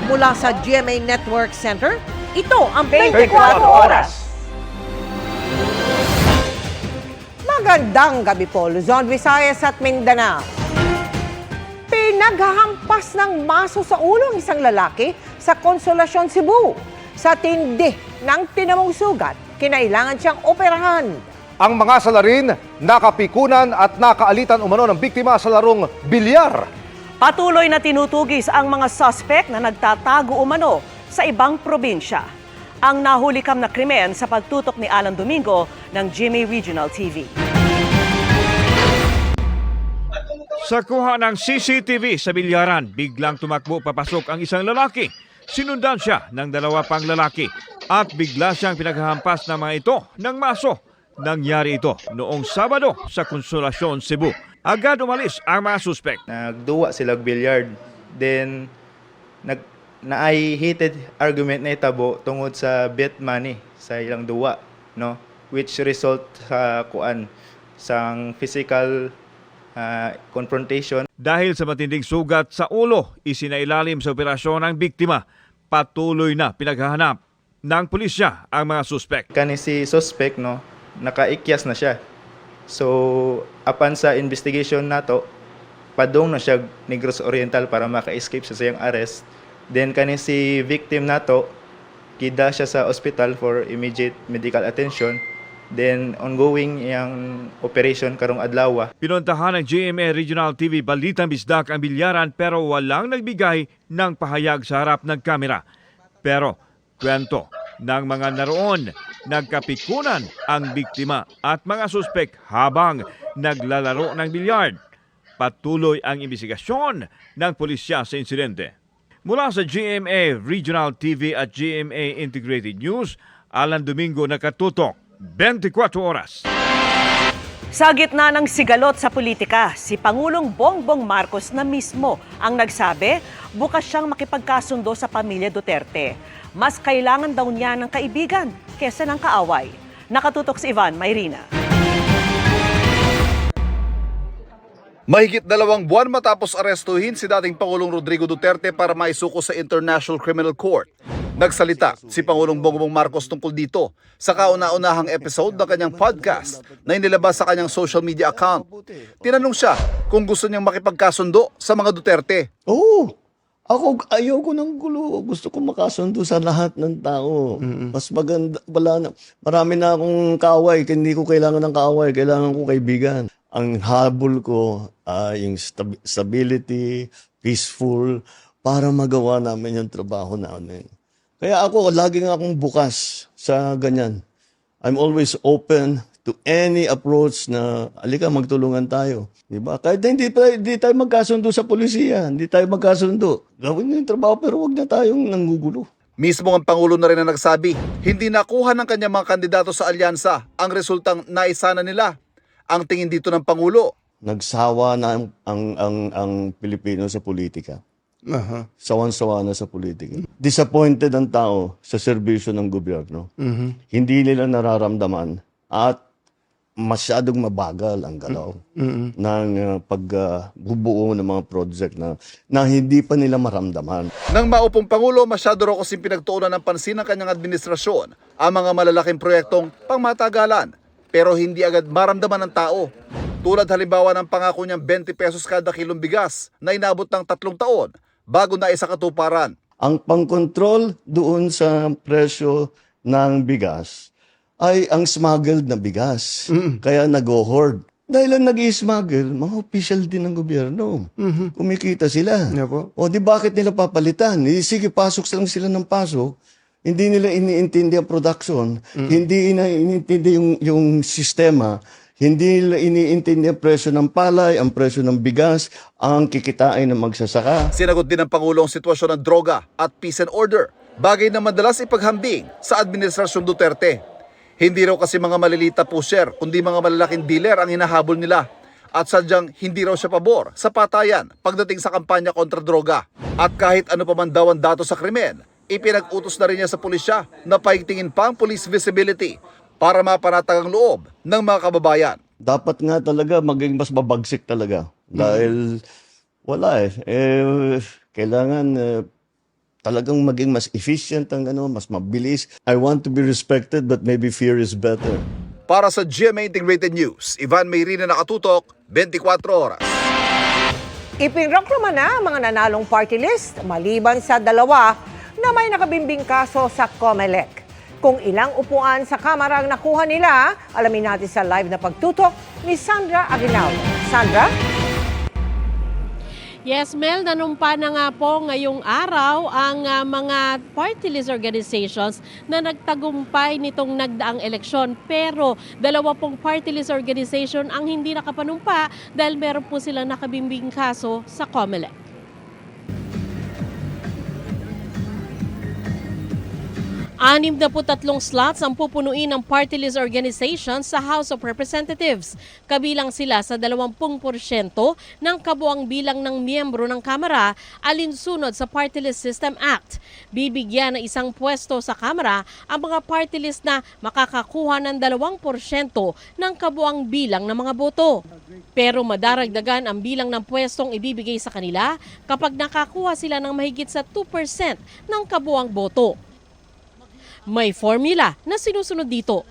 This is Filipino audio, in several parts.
Mula sa GMA Network Center, ito ang 24 Oras. Magandang gabi po, Luzon, Visayas at Mindanao. Pinaghahampas ng maso sa ulo ng isang lalaki sa Consolacion, Cebu. Sa tindi ng tinamong sugat, kinailangan siyang operahan. Ang mga salarin, nakapikunan at nakaalitan umano ng biktima sa larong bilyar. Patuloy na tinutugis ang mga suspect na nagtatago umano sa ibang probinsya. Ang nahulikam na krimen sa pagtutok ni Alan Domingo ng GMA Regional TV. Sa kuha ng CCTV sa bilyaran, biglang tumakbo papasok ang isang lalaki. Sinundan siya ng dalawa pang lalaki at bigla siyang pinaghahampas ng mga ito ng maso. Nangyari ito noong Sabado sa Consolacion, Cebu. Agad umalis ang mga suspect. Nagduwa sila billiard. Then, naay heated argument na itabo tungod sa bet money sa ilang duwa, no? Which result sa sang physical confrontation. Dahil sa matinding sugat sa ulo, isinailalim sa operasyon ng biktima. Patuloy na pinaghahanap ng pulisya ang mga suspect. Kani si suspect, no, nakaikyas na siya. So, apan sa investigation nato, padong na siya Negros Oriental para maka-escape sa siyang arrest. Then kani si victim nato, kida siya sa hospital for immediate medical attention. Then ongoing yang operation karong adlaw. Pinuntahan ng GMA Regional TV Balitang Bisdak ang bilyaran pero walang nagbigay ng pahayag sa harap ng kamera. Pero kwento ng mga naroon, nagkapikunan ang biktima at mga suspek habang naglalaro ng bilyard. Patuloy ang investigasyon ng pulisya sa insidente. Mula sa GMA Regional TV at GMA Integrated News, Alan Domingo, nakatutok 24 Oras. Sa gitna ng sigalot sa politika, si Pangulong Bongbong Marcos na mismo ang nagsabi bukas siyang makipagkasundo sa pamilya Duterte. Mas kailangan daw niya ng kaibigan kesa ng kaaway. Nakatutok si Ivan Mayrina. Mahigit 2 buwan matapos arestuhin si dating Pangulong Rodrigo Duterte para maisuko sa International Criminal Court. Nagsalita si Pangulong Bongbong Marcos tungkol dito sa kauna-unahang episode ng kanyang podcast na inilabas sa kanyang social media account. Tinanong siya kung gusto niyang makipagkasundo sa mga Duterte. Oo. Ako, ayoko ng gulo. Gusto ko makasundo sa lahat ng tao. Mas maganda, marami na akong kaaway. Hindi ko kailangan ng kaaway. Kailangan ko kaibigan. Ang habol ko ay yung stability, peaceful, para magawa namin yung trabaho namin. Kaya ako, laging akong bukas sa ganyan. I'm always open to any approach na, alika, magtulungan tayo. Diba? Kahit hindi tayo magkasundo sa polisiya, hindi tayo magkasundo. Gawin nyo yung trabaho pero huwag na tayong nanggugulo. Mismo ang Pangulo na rin ang nagsabi, hindi nakuha ng kanyang mga kandidato sa alyansa ang resultang naisana nila. Ang tingin dito ng Pangulo, nagsawa na ang Pilipino sa politika. Sawan-sawa na sa politika. Disappointed ang tao sa serbisyo ng gobyerno. Hindi nila nararamdaman at masyadong mabagal ang galaw ng pagbubuo ng mga project na hindi pa nila maramdaman. nang maupong Pangulo, masyado raw kasing pinagtuunan ng pansin ng kanyang administrasyon ang mga malalaking proyektong pangmatagalan pero hindi agad maramdaman ng tao. Tulad halimbawa ng pangako niyang 20 pesos kada kilong bigas na inabot ng 3 taon bago na isa katuparan. Ang pangkontrol doon sa presyo ng bigas ay ang smuggled na bigas. Kaya nag-hoard. Dahil ang nag-i-smuggle, mga official din ng gobyerno. Kumikita sila. O di bakit nila papalitan? Sige, pasok lang sila ng pasok. Hindi nila iniintindi ang production. Hindi nila iniintindi yung sistema. Hindi nila iniintindi ang presyo ng palay, ang presyo ng bigas, ang kikitain ng magsasaka. Sinagot din ng Pangulo ang sitwasyon ng droga at peace and order, bagay na madalas ipaghambing sa Administrasyong Duterte. Hindi raw kasi mga malilita pusher, kundi mga malalaking dealer ang hinahabol nila. At sadyang hindi raw siya pabor sa patayan pagdating sa kampanya kontra droga. At kahit ano pa man daw ang dato sa krimen, ipinag-utos na rin niya sa pulisya na paigtingin pa ang police visibility para mapanatag ang loob ng mga kababayan. Dapat nga talaga maging mas mabagsik talaga. Dahil wala kailangan talagang maging mas efficient ang mas mabilis. I want to be respected but maybe fear is better. Para sa GMA Integrated News, Ivan Mayrina nakatutok, 24 oras. Ipinroklama na ang mga nanalong party list maliban sa dalawa na may nakabimbing kaso sa COMELEC. Kung ilang upuan sa Kamara ang nakuha nila, alamin natin sa live na pagtutok ni Sandra Aguinaldo. Sandra? Yes, Mel, nanumpa na nga po ngayong araw ang mga party list organizations na nagtagumpay nitong nagdaang eleksyon. Pero 20 party list organization ang hindi nakapanumpa dahil meron po silang nakabimbing kaso sa COMELEC. 63 slots ang pupunuin ng party list organization sa House of Representatives. Kabilang sila sa 20% ng kabuang bilang ng miyembro ng Kamara alinsunod sa Party List System Act. Bibigyan ng isang pwesto sa Kamara ang mga party list na makakakuha ng 2% ng kabuang bilang ng mga boto. Pero madaragdagan ang bilang ng pwestong ibibigay sa kanila kapag nakakuha sila ng mahigit sa 2% ng kabuang boto. May formula na sinusunod dito.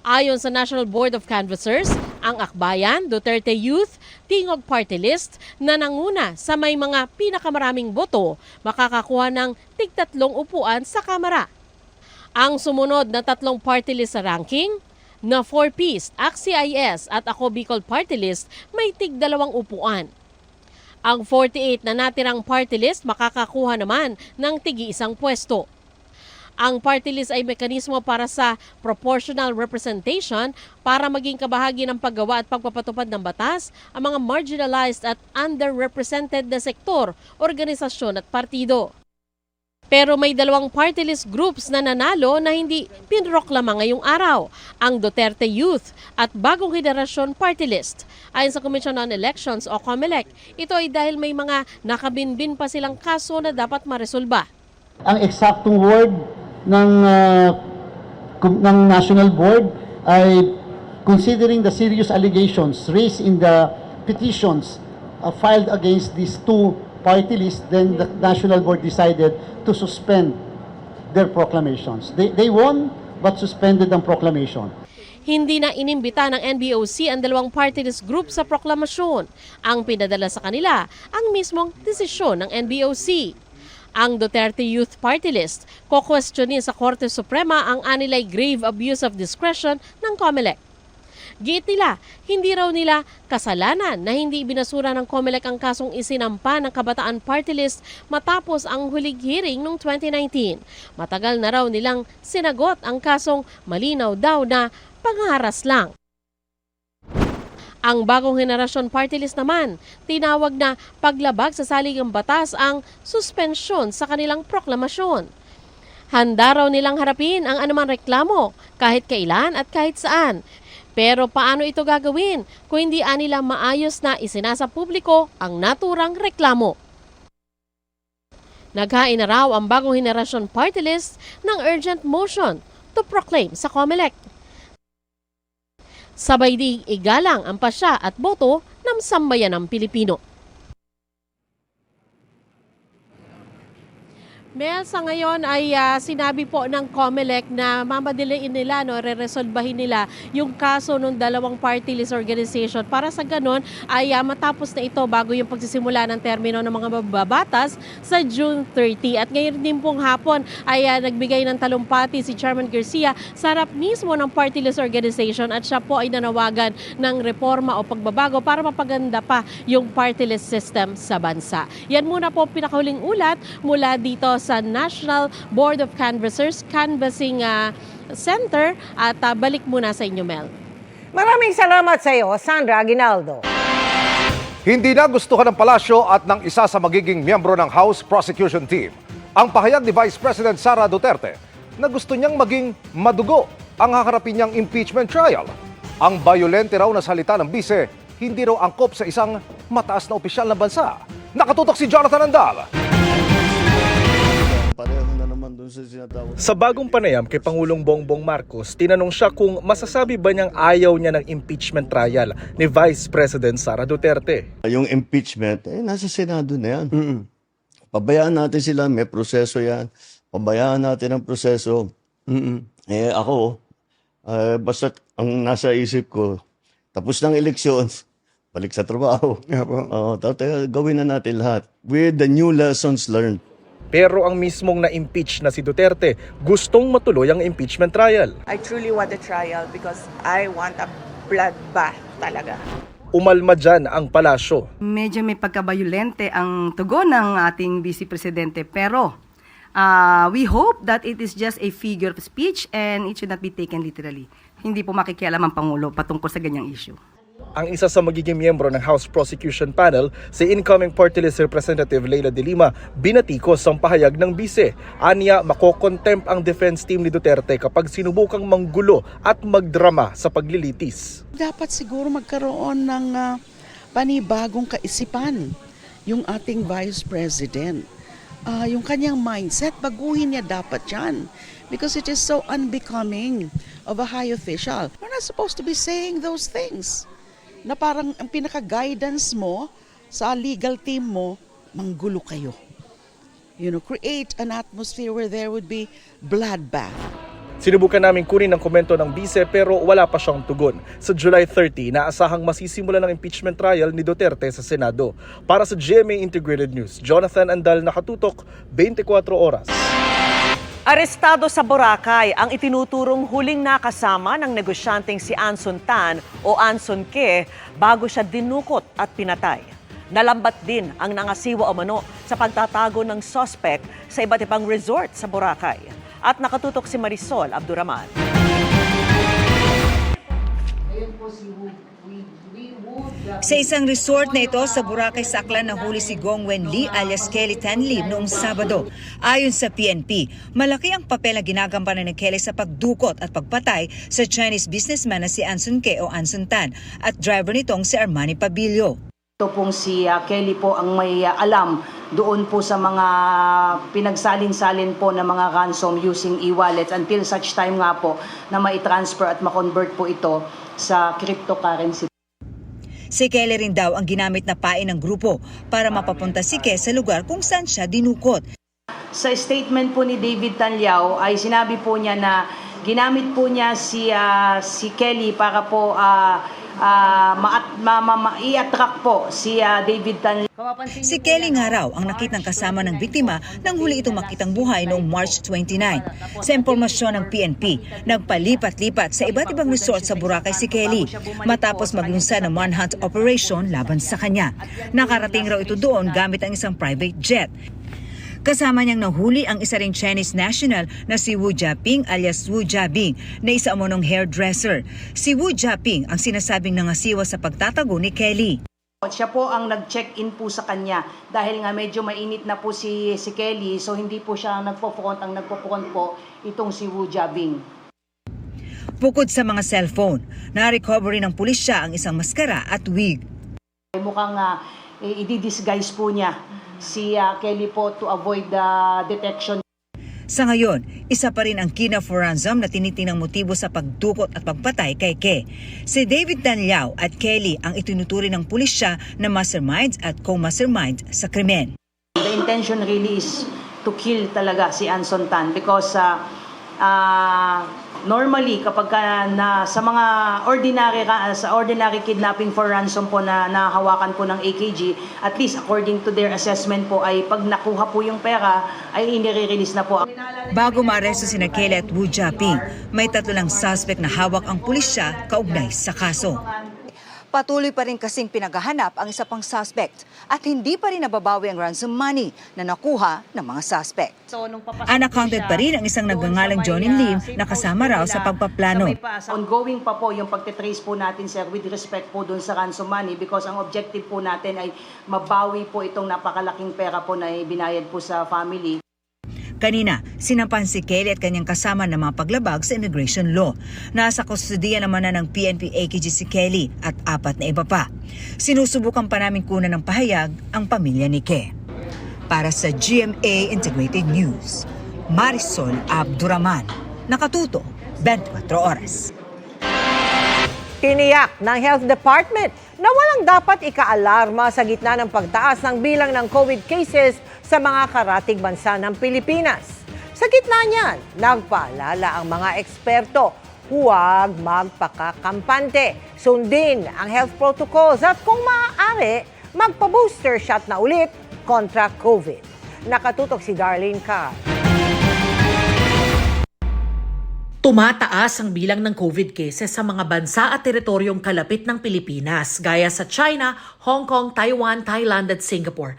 Ayon sa National Board of Canvassers, ang Akbayan, Duterte Youth, Tingog Party List na nanguna sa may mga pinakamaraming boto, makakakuha ng tig-3 upuan sa Kamara. Ang sumunod na 3 party list sa ranking, na 4-piece, ACT-CIS at Ako Bicol Party List, may tig-2 upuan. Ang 48 na natirang party list makakakuha naman ng tig-1 pwesto. Ang party list ay mekanismo para sa proportional representation para maging kabahagi ng paggawa at pagpapatupad ng batas ang mga marginalized at underrepresented na sektor, organisasyon at partido. Pero may 2 party list groups na nanalo na hindi pinroklama ngayong araw, ang Duterte Youth at Bagong Henerasyon Party List. Ayon sa Commission on Elections o COMELEC, ito ay dahil may mga nakabinbin pa silang kaso na dapat maresolba. Ang eksaktong word ng National Board ay considering the serious allegations raised in the petitions filed against these 2 party lists, then the National Board decided to suspend their proclamations. They won but suspended ang proclamation. Hindi na inimbita ng NBOC ang 2 party list group sa proklamasyon. Ang pinadala sa kanila ang mismong desisyon ng NBOC. Ang Duterte Youth Party List, ko-questionin sa Korte Suprema ang anilay grave abuse of discretion ng COMELEC. Giit nila, hindi raw nila kasalanan na hindi binasura ng COMELEC ang kasong isinampa ng Kabataan Party List matapos ang huling hearing noong 2019. Matagal na raw nilang sinagot ang kasong malinaw daw na pangharas lang. Ang Bagong Henerasyon Party List naman, tinawag na paglabag sa saligang batas ang suspensyon sa kanilang proklamasyon. Handa raw nilang harapin ang anumang reklamo kahit kailan at kahit saan. Pero paano ito gagawin kung hindi nila maayos na isinasa publiko ang naturang reklamo? Naghain na raw ang Bagong Henerasyon Party List ng urgent motion to proclaim sa COMELEC. Sabay ding igalang ang pasya at boto ng sambayanang Pilipino. Mel, sa ngayon ay sinabi po ng COMELEC na mamadiliin nila, reresolbahin nila yung kaso ng 2 party list organization para sa ganon ay matapos na ito bago yung pagsisimula ng termino ng mga babatas sa June 30. At ngayon din pong hapon ay nagbigay ng talumpati si Chairman Garcia sa harap mismo ng party list organization at siya po ay nanawagan ng reforma o pagbabago para mapaganda pa yung party list system sa bansa. Yan muna po pinakahuling ulat mula dito sa National Board of Canvassers Canvassing Center at balik muna sa inyo, Mel. Maraming salamat sa iyo, Sandra Aguinaldo. Hindi na gustuhan ng palasyo at ng isa sa magiging miyembro ng House Prosecution Team ang pahayag ni Vice President Sara Duterte na gusto niyang maging madugo ang haharapin niyang impeachment trial. Ang bayolente raw na salita ng bise, hindi raw angkop sa isang mataas na opisyal ng bansa. Nakatutok si Jonathan Andal. Pareho na naman doon sa sinatawag. Sa bagong panayam kay Pangulong Bongbong Marcos, tinanong siya kung masasabi ba niyang ayaw niya ng impeachment trial ni Vice President Sara Duterte. Yung impeachment, nasa Senado na yan. Pabayaan natin sila, may proseso yan. Pabayaan natin ang proseso. Ako, basta ang nasa isip ko, tapos ng eleksyon, balik sa trabaho. Gawin na natin lahat with the new lessons learned. Pero ang mismong na-impeach na si Duterte, gustong matuloy ang impeachment trial. I truly want a trial because I want a bloodbath talaga. Umalma dyan ang palasyo. Medyo may pagkabayolente ang tugon ng ating Vice Presidente pero we hope that it is just a figure of speech and it should not be taken literally. Hindi po makikialam ang Pangulo patungkol sa ganyang issue. Ang isa sa magiging miyembro ng House Prosecution Panel, si incoming party list Representative Leila de Lima, binatikos ang pahayag ng bise. Anya, makokontempt ang defense team ni Duterte kapag sinubukang manggulo at magdrama sa paglilitis. Dapat siguro magkaroon ng panibagong kaisipan yung ating Vice President. Yung kanyang mindset, baguhin niya dapat yan. Because it is so unbecoming of a high official. We're not supposed to be saying those things. Na parang ang pinaka-guidance mo sa legal team mo, manggulo kayo. Create an atmosphere where there would be bloodbath. Sinubukan namin kunin ang komento ng bise pero wala pa siyang tugon. Sa July 30, naasahang masisimula ng impeachment trial ni Duterte sa Senado. Para sa GMA Integrated News, Jonathan Andal, nakatutok, 24 oras. Arestado sa Boracay ang itinuturong huling nakasama ng negosyanteng si Anson Tan o Anson Ke bago siya dinukot at pinatay. Nalambat din ang nangasiwa umano sa pagtatago ng suspect sa iba't ibang resort sa Boracay. At nakatutok si Marisol Abduraman. Sa isang resort na ito sa Boracay, Saklan, nahuli si Gong Wen Lee alias Kelly Tan Lim noong Sabado. Ayon sa PNP, malaki ang papel na ginagampanan ni Kelly sa pagdukot at pagpatay sa Chinese businessman na si Anson Ke o Anson Tan at driver nitong si Armani Pabilio. Ito pong si Kelly po ang may alam doon po sa mga pinagsalin-salin po ng mga ransom using e-wallets until such time nga po na mai-transfer at ma-convert po ito sa cryptocurrency. Si Kelly rin daw ang ginamit na pain ng grupo para mapapunta si Ke sa lugar kung saan siya dinukot. Sa statement po ni David Tanliao ay sinabi po niya na ginamit po niya si Kelly para po i-attract po si David Tanliao. Si Kelly nga raw ang nakitang kasama ng biktima nang huli itong makitang buhay noong March 29. Sa impormasyon ng PNP, nagpalipat-lipat sa iba't ibang resort sa Boracay si Kelly matapos maglunsad ng manhunt operation laban sa kanya. Nakarating raw ito doon gamit ang isang private jet. Kasama niyang nahuli ang isa ring Chinese national na si Wu Jiaping alias Wu Jiabing na isa umunong hairdresser. Si Wu Jiaping ang sinasabing nangasiwa sa pagtatago ni Kelly. Siya po ang nag-check-in po sa kanya dahil nga medyo mainit na po si Kelly so hindi po siya nagpo-front. Ang nagpo-front po itong si Wu Jiabing. Bukod sa mga cellphone, na-recover rin ng pulisya ang isang maskara at wig. Mukhang i-disguise po niya si Kelly po to avoid the detection. Sa ngayon, isa pa rin ang kina for ransom na tinitinang motibo sa pagdukot at pagpatay kay Ke. Si David Tanliao at Kelly ang itinuturing ng pulisya na masterminds at co-masterminds sa krimen. The intention really is to kill talaga si Anson Tan because normally kapag sa mga ordinary kidnapping for ransom po na nahawakan po ng AKG, at least according to their assessment po ay pag nakuha po yung pera ay inire-release na po. Bago maaresto sina Kelly at Wu Jiaping, may 3 suspect na hawak ang pulisya kaugnay sa kaso. Patuloy pa rin kasing pinaghahanap ang isa pang suspect at hindi pa rin nababawi ang ransom money na nakuha ng mga suspect. Unaccounted pa rin ang isang nagngangalang Johnny Lim na kasama raw sa pagpaplano. Ongoing pa po yung pagtitrace po natin, sir, with respect po dun sa ransom money because ang objective po natin ay mabawi po itong napakalaking pera po na binayad po sa family. Kanina, sinampan si Kelly at kanyang kasama ng mga paglabag sa immigration law. Nasa kustudiya naman na ng PNP AKG si Kelly at 4 na iba pa. Sinusubukan pa namin kunan ng pahayag ang pamilya ni Ke. Para sa GMA Integrated News, Marisol Abduraman, nakatuto 24 oras. Tiniyak ng Health Department na walang dapat ikaalarma sa gitna ng pagtaas ng bilang ng COVID cases sa mga karatig bansa ng Pilipinas. Sa gitna niyan, nagpaalala ang mga eksperto, huwag magpakakampante. Sundin ang health protocols at kung maaari, magpa-booster shot na ulit kontra COVID. Nakatutok si Darlene Carr. Tumataas ang bilang ng COVID cases sa mga bansa at teritoryong kalapit ng Pilipinas, gaya sa China, Hong Kong, Taiwan, Thailand at Singapore.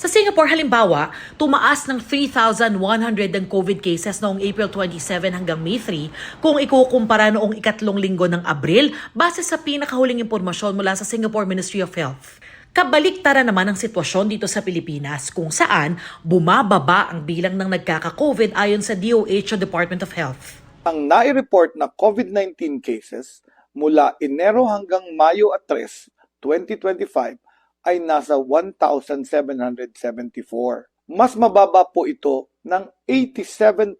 Sa Singapore, halimbawa, tumaas ng 3,100 ang COVID cases noong April 27 hanggang May 3 kung ikukumpara noong ikatlong linggo ng Abril base sa pinakahuling impormasyon mula sa Singapore Ministry of Health. Kabaliktaran naman ang sitwasyon dito sa Pilipinas kung saan bumababa ang bilang ng nagkaka-COVID ayon sa DOH o Department of Health. Ang nai-report na COVID-19 cases mula Enero hanggang Mayo 3, 2025 ay nasa 1,774. Mas mababa po ito ng 87%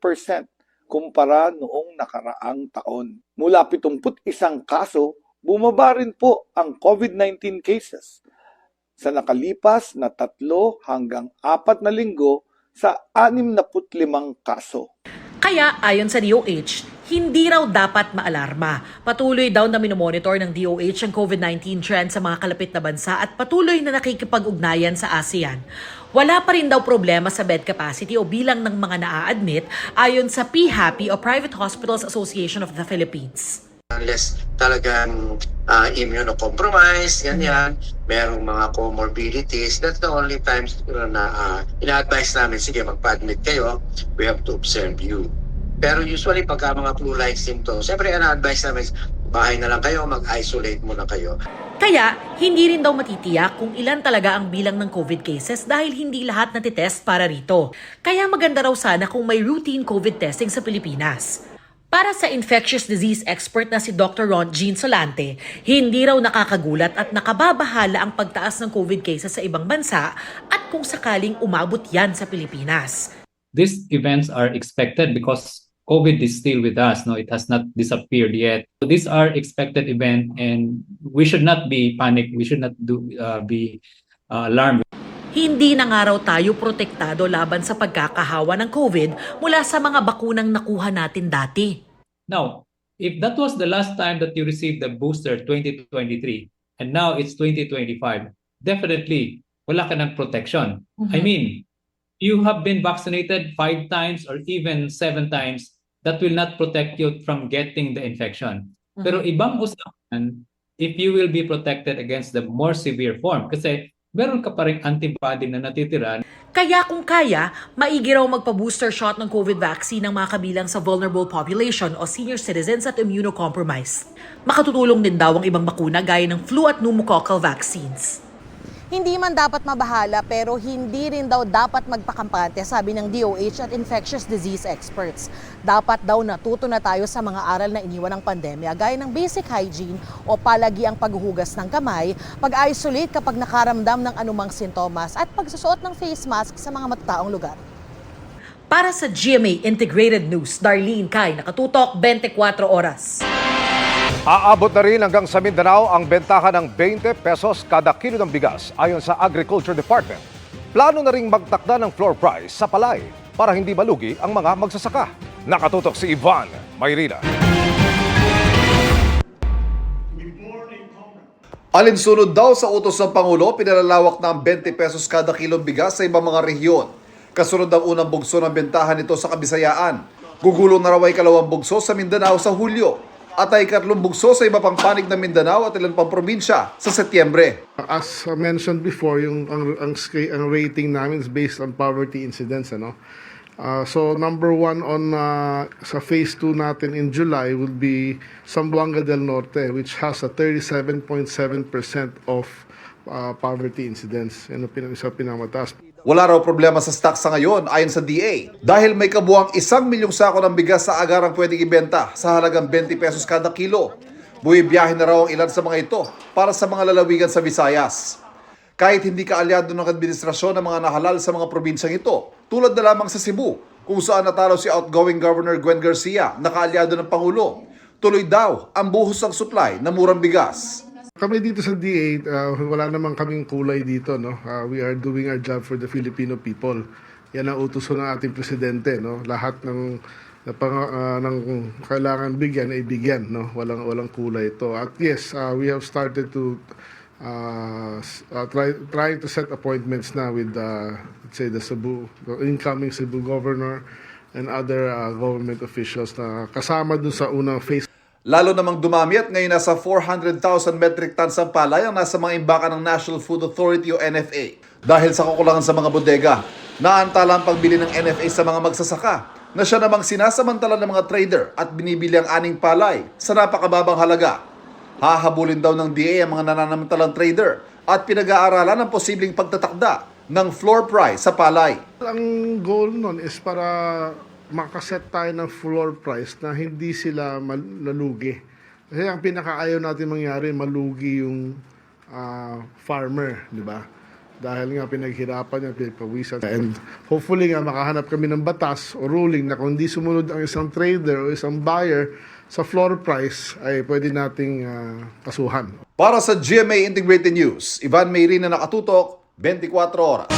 kumpara noong nakaraang taon. Mula 71 kaso, bumaba rin po ang COVID-19 cases sa nakalipas na 3 hanggang 4 na linggo sa 65 kaso. Kaya ayon sa DOH, hindi raw dapat maalarma. Patuloy daw na minomonitor ng DOH ang COVID-19 trend sa mga kalapit na bansa at patuloy na nakikipag-ugnayan sa ASEAN. Wala pa rin daw problema sa bed capacity o bilang ng mga naa-admit ayon sa PHAPI o Private Hospitals Association of the Philippines. Unless talagang immunocompromised, ganyan, merong mga comorbidities, that's the only times na ina-advise namin, sige, magpa-admit kayo, we have to observe you. Pero usually, pagka mga flu-like symptoms, siyempre, ina-advise namin, bahay na lang kayo, mag-isolate muna kayo. Kaya, hindi rin daw matitiyak kung ilan talaga ang bilang ng COVID cases dahil hindi lahat natitest para rito. Kaya maganda raw sana kung may routine COVID testing sa Pilipinas. Para sa infectious disease expert na si Dr. Ron Jean Solante, hindi raw nakakagulat at nakababahala ang pagtaas ng COVID cases sa ibang bansa at kung sakaling umabot yan sa Pilipinas. These events are expected because COVID is still with us. No, it has not disappeared yet. So these are expected events and we should not be panicked. We should not be alarmed. Hindi na nga raw tayo protektado laban sa pagkakahawa ng COVID mula sa mga bakunang nakuha natin dati. Now, if that was the last time that you received the booster 2023 and now it's 2025, definitely wala ka ng protection. I mean, you have been vaccinated 5 times or even 7 times, that will not protect you from getting the infection. Pero ibang usapan if you will be protected against the more severe form kasi meron ka pa rin antibody na natitira. Kaya kung kaya, maigi raw magpa-booster shot ng COVID vaccine ng mga kabilang sa vulnerable population o senior citizens at immunocompromised. Makatutulong din daw ang ibang bakuna gaya ng flu at pneumococcal vaccines. Hindi man dapat mabahala pero hindi rin daw dapat magpakampante, sabi ng DOH at infectious disease experts. Dapat daw natuto na tayo sa mga aral na iniwan ng pandemya gaya ng basic hygiene o palagiang paghuhugas ng kamay, pag-isolate kapag nakaramdam ng anumang sintomas at pagsusuot ng face mask sa mga matataong lugar. Para sa GMA Integrated News, Darlene Kai, nakatutok 24 oras. Aabot na rin hanggang sa Mindanao ang bentahan ng 20 pesos kada kilo ng bigas ayon sa Agriculture Department. Plano na ring magtakda ng floor price sa palay para hindi malugi ang mga magsasaka. Nakatutok si Ivan Mayrina. Alinsunod daw sa utos ng Pangulo, pinalalawak na ang 20 pesos kada kilong bigas sa ibang mga rehiyon. Kasunod ang unang bugso ng bentahan nito sa Kabisayaan. Gugulong na raw ay kalawang bugso sa Mindanao sa Hulyo. At ay ikatlong bugso sa iba pang panig ng Mindanao at ilan pang probinsya sa Setyembre. As mentioned before, ang rating namin is based on poverty incidence. So number 1 on sa phase 2 natin in July will be Zamboanga del Norte, which has a 37.7% of poverty incidence. Yan ang isa pinamataas. Wala raw problema sa stock sa ngayon ayon sa DA dahil may kabuang 1 milyong sako ng bigas sa agarang pwedeng ibenta sa halagang 20 pesos kada kilo. Buwibiyahe na raw ang ilan sa mga ito para sa mga lalawigan sa Visayas. Kahit hindi kaalyado ng administrasyon ng mga nahalal sa mga probinsyang ito, tulad na lamang sa Cebu kung saan natalo si outgoing Governor Gwen Garcia na kaalyado ng Pangulo. tuloy daw ang buhos ng supply ng murang bigas. Kami dito sa DA, wala namang kaming kulay dito, no? We are doing our job for the Filipino people. Yan ang utos ng ating presidente, no? Lahat ng kailangan bigyan ay bigyan, no? Walang kulay ito. At yes, we have started to trying to set appointments now with let's say the incoming Cebu governor and other government officials na kasama dun sa unang phase. Lalo namang dumami at ngayon nasa 400,000 metric tons ang palay ang nasa mga imbakan ng National Food Authority o NFA. Dahil sa kakulangan sa mga bodega, naantala ang pagbili ng NFA sa mga magsasaka na siya namang sinasamantala ng mga trader at binibili ang aning palay sa napakababang halaga. Hahabulin daw ng DA ang mga nananamantalang trader at pinag-aaralan ang posibleng pagtatakda ng floor price sa palay. Ang goal nun is para makaset tayo ng floor price na hindi sila malugi. Kasi ang pinakaayaw natin mangyari, malugi yung farmer, di ba? Dahil nga pinaghirapan niya, pinagpawisan. And hopefully nga makahanap kami ng batas o ruling na kung di sumunod ang isang trader o isang buyer sa floor price ay pwede nating kasuhan. Para sa GMA Integrated News, Ivan Mayrina, nakatutok, 24 oras.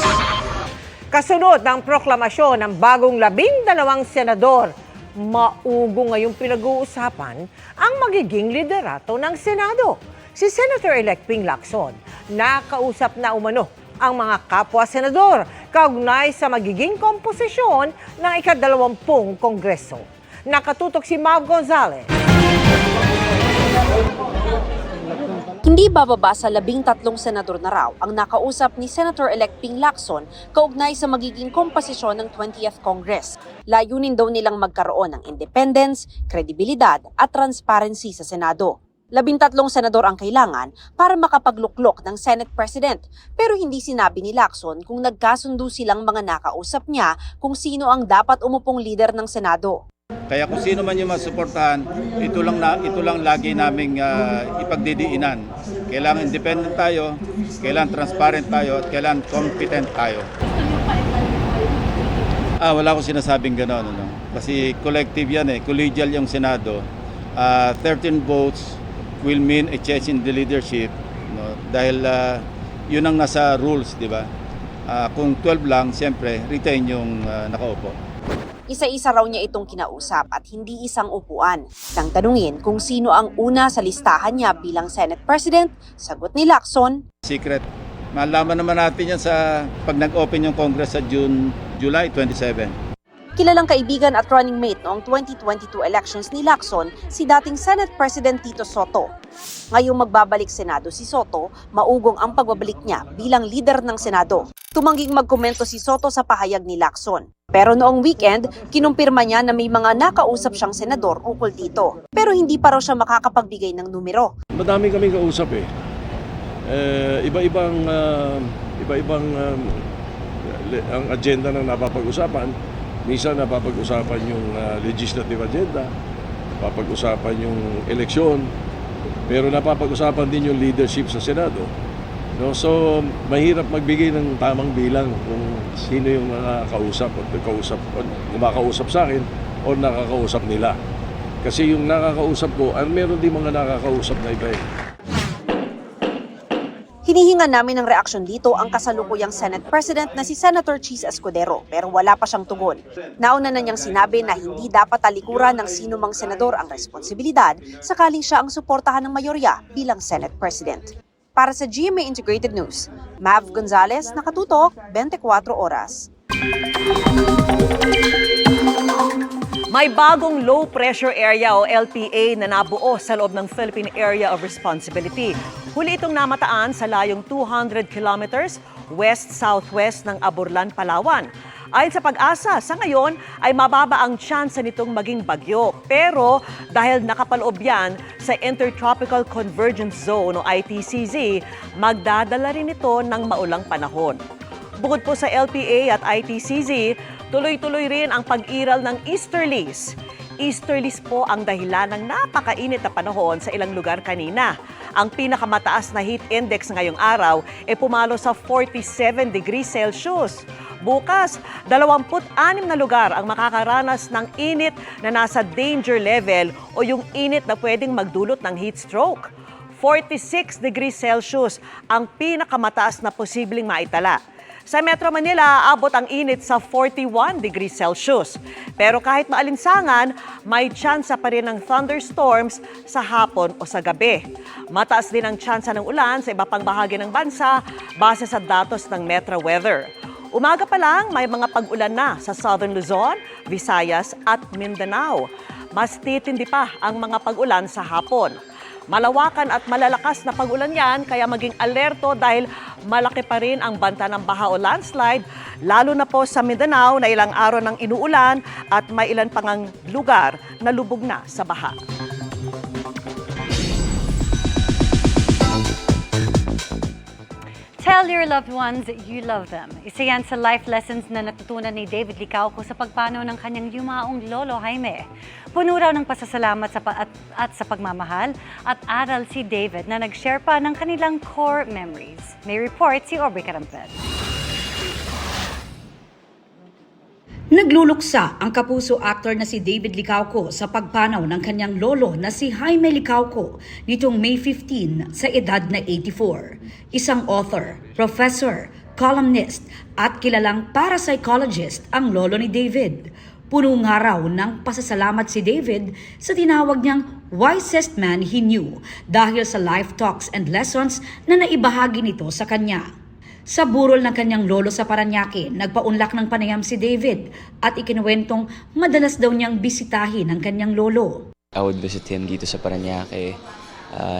Kasunod ng proklamasyon ng bagong 12 senador, maugo ngayong pinag-uusapan ang magiging liderato ng Senado. Si Senator-elect Ping Lacson, nakausap na umano ang mga kapwa-senador kaugnay sa magiging komposisyon ng ika-20 Kongreso. Nakatutok si Mav Gonzalez. Hindi bababa sa 13 senador na raw ang nakausap ni Senator-elect Ping Lacson kaugnay sa magiging komposisyon ng 20th Congress. Layunin daw nilang magkaroon ng independence, kredibilidad at transparency sa Senado. 13 senador ang kailangan para makapagluklok ng Senate President, pero hindi sinabi ni Lacson kung nagkasundo silang mga nakausap niya kung sino ang dapat umupong leader ng Senado. Kaya kung sino man yung masuportahan, ito lang lagi naming ipagdidiinan. Kailangan independent tayo, kailangan transparent tayo, at kailangan competent tayo. Wala akong sinasabing gano'n. No? Kasi collective yan collegial yung Senado. 13 votes will mean a change in the leadership. No? Dahil yun ang nasa rules, di ba? Kung 12 lang, siyempre, retain yung nakaupo. Isa-isa raw niya itong kinausap at hindi isang upuan. Nang tanungin kung sino ang una sa listahan niya bilang Senate President, sagot ni Lacson, Secret. Malaman naman natin yan sa pag nag-open yung Congress sa July 27. Kilalang kaibigan at running mate noong 2022 elections ni Lacson, si dating Senate President Tito Soto. Ngayong magbabalik Senado si Soto, maugong ang pagbabalik niya bilang leader ng Senado. Tumangging magkomento si Soto sa pahayag ni Lacson. Pero noong weekend, kinumpirma niya na may mga nakausap siyang senador ukol dito. Pero hindi pa raw siya makakapagbigay ng numero. Madami kaming kausap Iba-ibang ang agenda ng napapag-usapan. Minsan napapag-usapan yung legislative agenda, napapag-usapan yung eleksyon, pero napapag-usapan din yung leadership sa Senado. No, so mahirap magbigay ng tamang bilang kung sino yung nakakausap o kumakausap sa akin o nakakausap nila. Kasi yung nakakausap ko, meron din mga nakakausap na iba Hinihingan namin ng reaksyon dito ang kasalukuyang Senate President na si Senator Chis Escudero pero wala pa siyang tugon. Nauna na niyang sinabi na hindi dapat talikuran ng sino mang senador ang responsibilidad sakaling siya ang suportahan ng mayorya bilang Senate President. Para sa GMA Integrated News, Mav Gonzalez, nakatutok, 24 oras. May bagong low pressure area o LPA na nabuo sa loob ng Philippine Area of Responsibility. Huli itong namataan sa layong 200 kilometers west-southwest ng Aburlan, Palawan. Ayon sa Pag-asa, sa ngayon ay mababa ang tsansa nitong maging bagyo. Pero dahil nakapaloob yan sa Intertropical Convergence Zone o ITCZ, magdadala rin ito ng maulang panahon. Bukod po sa LPA at ITCZ, tuloy-tuloy rin ang pag-iral ng easterlies. Easterlies po ang dahilan ng napakainit na panahon sa ilang lugar kanina. Ang pinakamataas na heat index ngayong araw ay pumalo sa 47 degrees Celsius. Bukas, 26 na lugar ang makakaranas ng init na nasa danger level o yung init na pwedeng magdulot ng heat stroke. 46 degrees Celsius ang pinakamataas na posibleng maitala. Sa Metro Manila, abot ang init sa 41 degrees Celsius. Pero kahit maalinsangan, may tsansa pa rin ng thunderstorms sa hapon o sa gabi. Mataas din ang tsansa ng ulan sa iba pang bahagi ng bansa base sa datos ng Metro Weather. Umaga pa lang, may mga pag-ulan na sa Southern Luzon, Visayas at Mindanao. Mas titindi pa ang mga pag-ulan sa hapon. Malawakan at malalakas na pag-ulan yan, kaya maging alerto dahil malaki pa rin ang banta ng baha o landslide, lalo na po sa Mindanao na ilang araw ng inuulan at may ilan pang lugar na lubog na sa baha. Tell your loved ones you love them. Isa yan sa life lessons na natutunan ni David Licauco sa pagpanaw ng kanyang yumaong lolo Jaime. Puno raw ng pasasalamat at sa pagmamahal at aral si David na nag-share pa ng kanilang core memories. May report si Aubrey Carampel. Nagluluksa ang kapuso actor na si David Licauco sa pagpanaw ng kanyang lolo na si Jaime Licauco nitong May 15 sa edad na 84. Isang author, professor, columnist at kilalang parapsychologist ang lolo ni David. Puno nga raw ng pasasalamat si David sa tinawag niyang wisest man he knew dahil sa life talks and lessons na naibahagi nito sa kanya. Sa burol ng kanyang lolo sa Parañaque, nagpaunlak ng panayam si David at ikinuwentong madalas daw niyang bisitahin ang kanyang lolo. I would visit him dito sa Parañaque.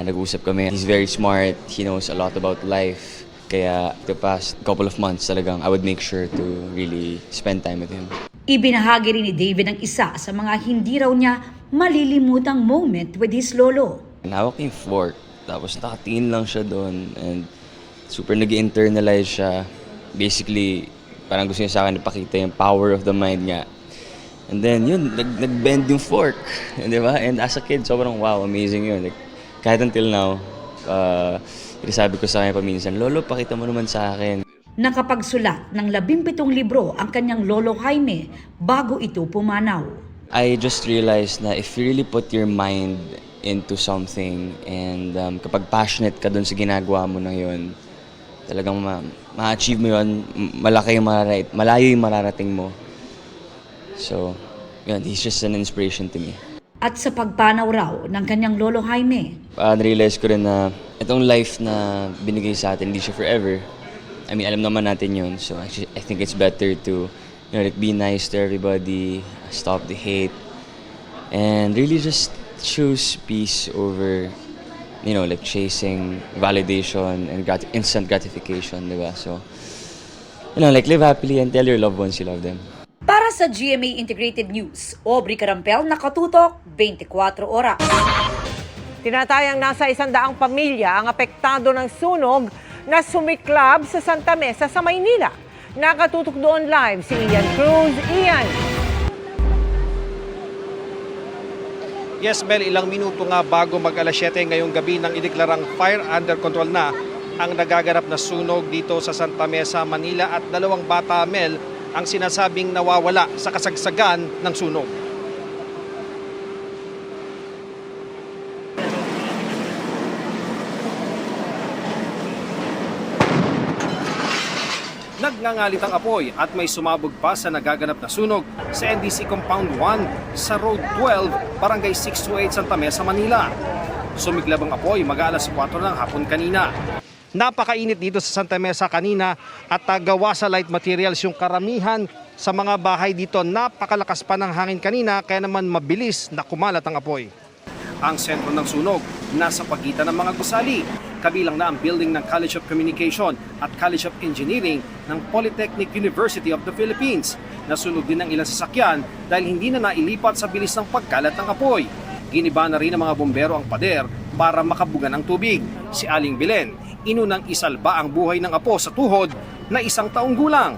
Nag-usap kami. He's very smart. He knows a lot about life. Kaya the past couple of months talagang I would make sure to really spend time with him. Ibinahagi rin ni David ang isa sa mga hindi raw niya malilimutang moment with his lolo. Hawak niya yung fork. Tapos nakatingin lang siya doon and super nag-internalize siya. Basically, parang gusto niya sa akin ipakita yung power of the mind niya. And then yun, nag-bend yung fork. Di ba? And as a kid, sobrang wow, amazing yun. Like, kahit until now, sabi ko sa kanya paminsan, Lolo, pakita mo naman sa akin. Nakapagsulat ng 17 libro ang kanyang lolo Jaime bago ito pumanaw. I just realized na if you really put your mind into something and kapag passionate ka dun sa ginagawa mo na yun, talagang ma-achieve mo yun, malayo yung mararating mo. So, yun, he's just an inspiration to me. At sa pagpanaw raw ng kanyang lolo Jaime, na-realize ko rin na itong life na binigay sa atin, hindi siya forever. I mean, alam naman natin yun. So, actually, I think it's better to, like, be nice to everybody, stop the hate, and really just choose peace over, like chasing validation and instant gratification, diba? So, like live happily and tell your loved ones you love them. Para sa GMA Integrated News, Aubrey Carampel, nakatutok 24 oras. Tinatayang nasa 100 pamilya ang apektado ng sunog na sumiklab sa Santa Mesa sa Maynila. Nakatutok doon live si Ian Cruz. Ian! Yes, Mel, ilang minuto nga bago mag-alas 7 ngayong gabi nang ideklarang fire under control na ang nagaganap na sunog dito sa Santa Mesa, Manila at 2 bata, Mel, ang sinasabing nawawala sa kasagsagan ng sunog. Nagngangalit ang apoy at may sumabog pa sa nagaganap na sunog sa NDC Compound 1 sa Road 12, Barangay 628, Santa Mesa, Manila. Sumiglab ang apoy mag-alas 4 ng hapon kanina. Napakainit dito sa Santa Mesa kanina at gawa sa light materials yung karamihan sa mga bahay dito. Napakalakas pa ng hangin kanina kaya naman mabilis na kumalat ang apoy. Ang sentro ng sunog nasa pagitan ng mga gusali. Kabilang na ang building ng College of Communication at College of Engineering ng Polytechnic University of the Philippines. Nasunog din ang ilang sasakyan dahil hindi na nailipat sa bilis ng pagkalat ng apoy. Giniba na rin ng mga bombero ang pader para makabugan ng tubig. Si Aling Belen, inunang isalba ang buhay ng apo sa tuhod na 1 taong gulang.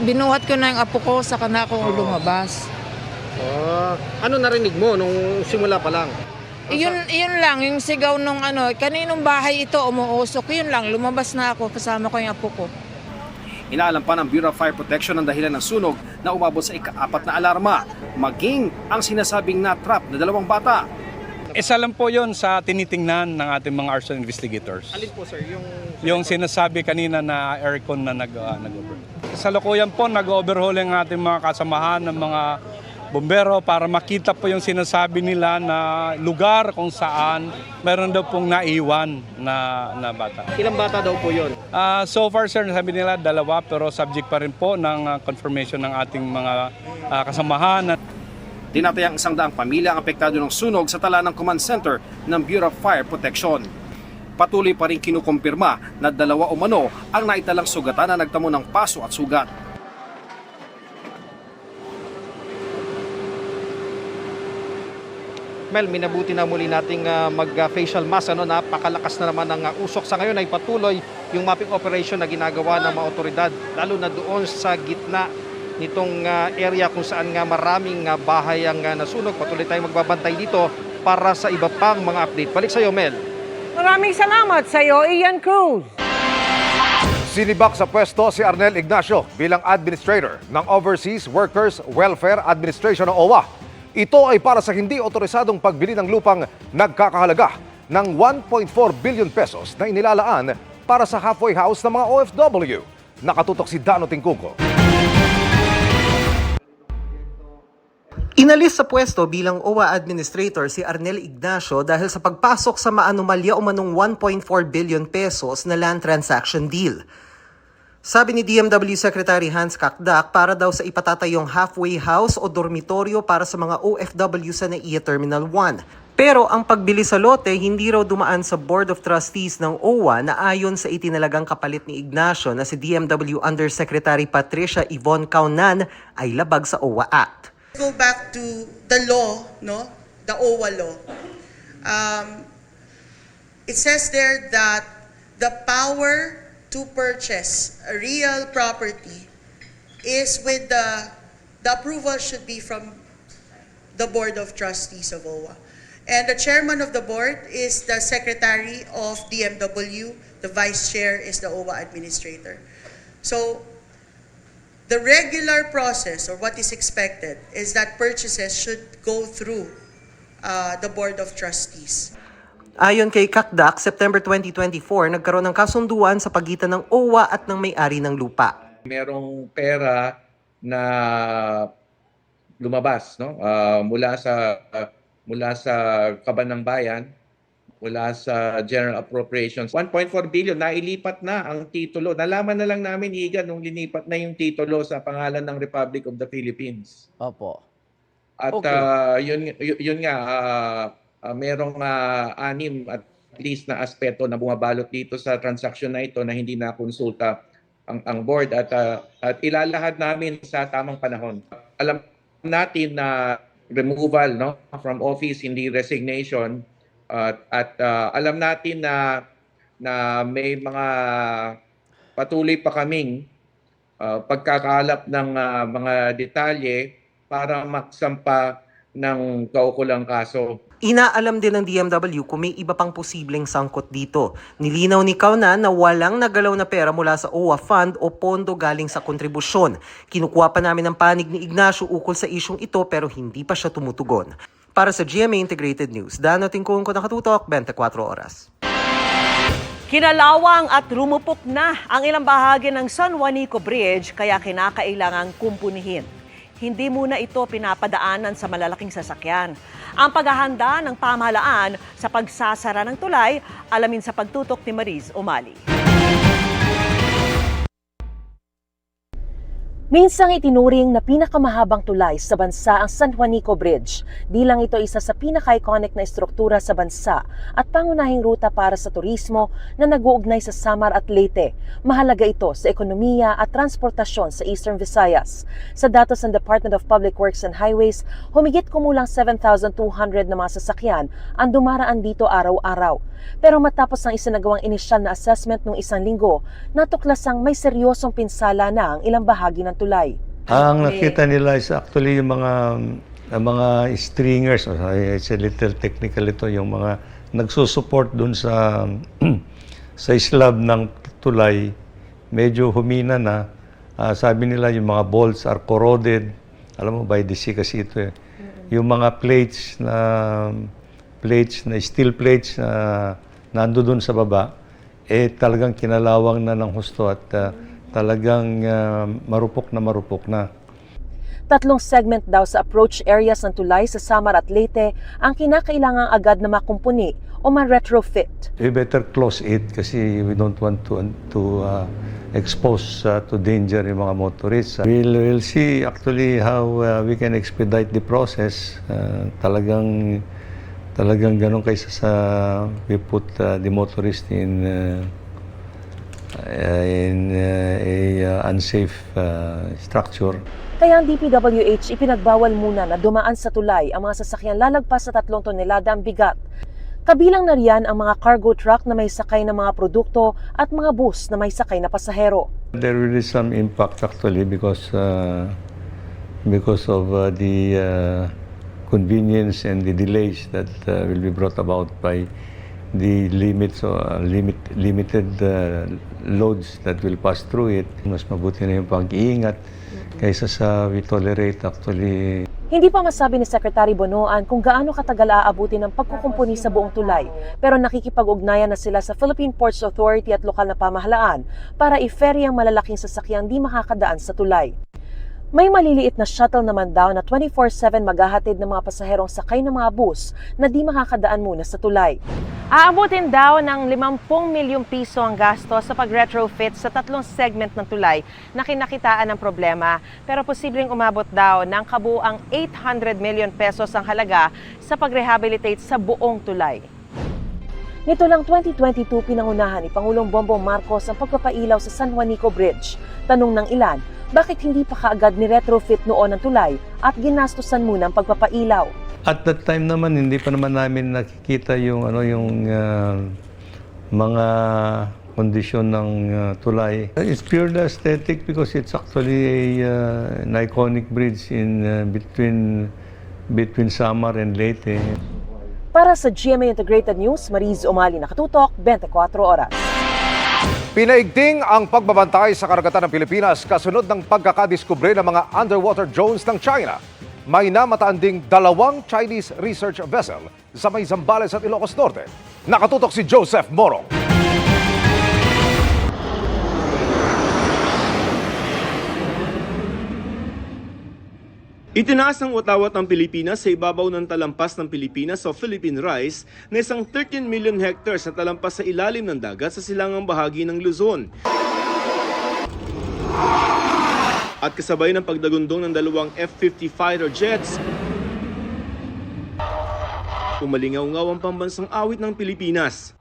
Binuhat ko na yung apo ko sa kana kong lumabas. Ano narinig mo nung simula pa lang? Yun lang, yung sigaw nung kaninong bahay ito umuusok, yun lang, lumabas na ako, kasama ko yung apo ko. Inaalam pa ng Bureau of Fire Protection ang dahilan ng sunog na umabot sa ika-4 na alarma, maging ang sinasabing na-trap na 2 bata. Isa lang po yon sa tinitingnan ng ating mga arson investigators. Alin po sir, Yung sinasabi kanina na aircon na nag-overhaul. Sa lukuyan po, nag-overhaul ang ating mga kasamahan ng mga bombero para makita po yung sinasabi nila na lugar kung saan meron daw pong naiwan na bata. Ilang bata daw po yun? So far sir, sabi nila 2 pero subject pa rin po ng confirmation ng ating mga kasamahan. Tinatayang 100 pamilya ang apektado ng sunog sa tala ng command center ng Bureau of Fire Protection. Patuloy pa rin kinukumpirma na 2 umano ang naitalang sugatan na nagtamo ng paso at sugat. Mel, minabuti na muli nating mag-facial mask. Napakalakas na naman ng usok. Sa ngayon ay patuloy yung mapping operation na ginagawa ng mga otoridad, lalo na doon sa gitna nitong area kung saan nga maraming bahay ang nasunog. Patuloy tayong magbabantay dito para sa iba pang mga update. Balik sa iyo, Mel. Maraming salamat sa iyo, Ian Cruz. Sinibak sa pwesto si Arnel Ignacio bilang Administrator ng Overseas Workers Welfare Administration o OWA. Ito ay para sa hindi otorisadong pagbili ng lupang nagkakahalaga ng 1.4 billion pesos na inilalaan para sa halfway house ng mga OFW. Nakatutok si Dano Tingkuko. Inalis sa pwesto bilang OWA Administrator si Arnel Ignacio dahil sa pagpasok sa maanomalya umanong 1.4 billion pesos na land transaction deal. Sabi ni DMW Secretary Hans Kakdak, para daw sa ipatatayong halfway house o dormitoryo para sa mga OFW sa NAIA Terminal 1. Pero ang pagbili sa lote hindi raw dumaan sa Board of Trustees ng OWA na ayon sa itinalagang kapalit ni Ignacio na si DMW Undersecretary Patricia Yvonne Caunan ay labag sa OWA Act. Go back to the law, the OWA law. It says there that the power to purchase a real property is with the approval should be from the Board of Trustees of OWA. And the chairman of the board is the Secretary of DMW, the vice chair is the OWA administrator. So the regular process or what is expected is that purchases should go through the Board of Trustees. Ayon kay Kakdak, September 2024, nagkaroon ng kasunduan sa pagitan ng OWA at ng may-ari ng lupa. Merong pera na lumabas mula sa kaban ng bayan, mula sa General Appropriations. 1.4 billion, nailipat na ang titulo. Nalaman na lang namin, Igan, nung linipat na yung titulo sa pangalan ng Republic of the Philippines. Opo. At Okay. yun nga, merong 6 at least na aspeto na bumabalot dito sa transaction na ito na hindi na konsulta ang board at ilalahad namin sa tamang panahon. Alam natin na removal from office, hindi resignation, at alam natin na may mga patuloy pa kaming pagkakalap ng mga detalye para maksampa ng kaukulang kaso. Inaalam din ng DMW kung may iba pang posibleng sangkot dito. Nilinaw ni Caunan na walang nagalaw na pera mula sa OWA Fund o pondo galing sa kontribusyon. Kinukuha pa namin ang panig ni Ignacio ukol sa isyong ito pero hindi pa siya tumutugon. Para sa GMA Integrated News, Dano Tingkuko, Nakatutok, 24 Oras. Kinalawang at rumupok na ang ilang bahagi ng San Juanico Bridge kaya kinakailangang kumpunihin. Hindi muna ito pinapadaanan sa malalaking sasakyan. Ang paghahanda ng pamahalaan sa pagsasara ng tulay, alamin sa pagtutok ni Mariz Umali. Minsang itinuring na pinakamahabang tulay sa bansa ang San Juanico Bridge. Di lang ito isa sa pinaka-iconic na estruktura sa bansa at pangunahing ruta para sa turismo na nag-uugnay sa Samar at Leyte. Mahalaga ito sa ekonomiya at transportasyon sa Eastern Visayas. Sa datos ng Department of Public Works and Highways, humigit kumulang 7,200 na mga sasakyan ang dumaraan dito araw-araw. Pero matapos ng isinagawang inisyal na assessment noong 1 linggo, natuklasang may seryosong pinsala na ang ilang bahagi ng tulay. Ang nakita nila is actually yung mga mga stringers, it's a little technical ito, yung mga nagsusupport dun sa sa slab ng tulay, medyo humina na. Sabi nila yung mga bolts are corroded. Alam mo, by the sea kasi ito eh. Yung mga plates na steel plates na nando dun sa baba, talagang kinalawang na ng husto at talagang marupok na. 3 segment daw sa approach areas ng tulay sa Samar at Leyte ang kinakailangang agad na makumpuni o ma-retrofit. We better close it kasi we don't want to expose to danger yung mga motorists. We'll see actually how we can expedite the process. Talagang ganun kaysa sa we put the motorist in a unsafe structure. Kaya ang DPWH ipinagbawal muna na dumaan sa tulay ang mga sasakyang lalagpas sa 3 tonelada ang bigat. Kabilang na riyan ang mga cargo truck na may sakay na mga produkto at mga bus na may sakay na pasahero. There will be some impact actually because of the convenience and the delays that will be brought about by the limited loads that will pass through it. Mas mabuti na yung pag-iingat kaysa sa we tolerate actually. Hindi pa masabi ni Secretary Bonoan kung gaano katagal aabutin ang pagkukumpuni sa buong tulay, pero nakikipag-ugnayan na sila sa Philippine Ports Authority at lokal na pamahalaan para i-ferry ang malalaking sasakyang di makakadaan sa tulay. May maliliit na shuttle naman daw na 24/7 maghahatid ng mga pasaherong sakay ng mga bus na di makakadaan muna sa tulay. Aabutin daw ng 50 milyong piso ang gasto sa pag-retrofit sa 3 segment ng tulay na kinakitaan ng problema, pero posibleng umabot daw ng kabuang 800 million pesos ang halaga sa pag-rehabilitate sa buong tulay. Nito lang 2022 pinangunahan ni Pangulong Bongbong Marcos ang pagpapailaw sa San Juanico Bridge. Tanong ng ilan, bakit hindi pa kaagad ni retrofit noon ang tulay at ginastusan muna ang pagpapailaw? At that time naman, hindi pa naman namin nakikita yung mga kondisyon ng tulay. It's purely aesthetic because it's actually an iconic bridge in between Samar and Leyte. Para sa GMA Integrated News, Mariz Umali, nakatutok, 24 oras. Pinaigting ang pagbabantay sa karagatan ng Pilipinas kasunod ng pagkakadiskubre ng mga underwater drones ng China. May namataan ding 2 Chinese research vessel sa may Zambales at Ilocos Norte. Nakatutok si Joseph Morong. Itinaas ng utawat ng Pilipinas sa ibabaw ng talampas ng Pilipinas o Philippine Rise na isang 13 million hectares na talampas sa ilalim ng dagat sa silangang bahagi ng Luzon. At kasabay ng pagdagundong ng 2 F-50 fighter jets, umalingaw-ngaw ang pambansang awit ng Pilipinas.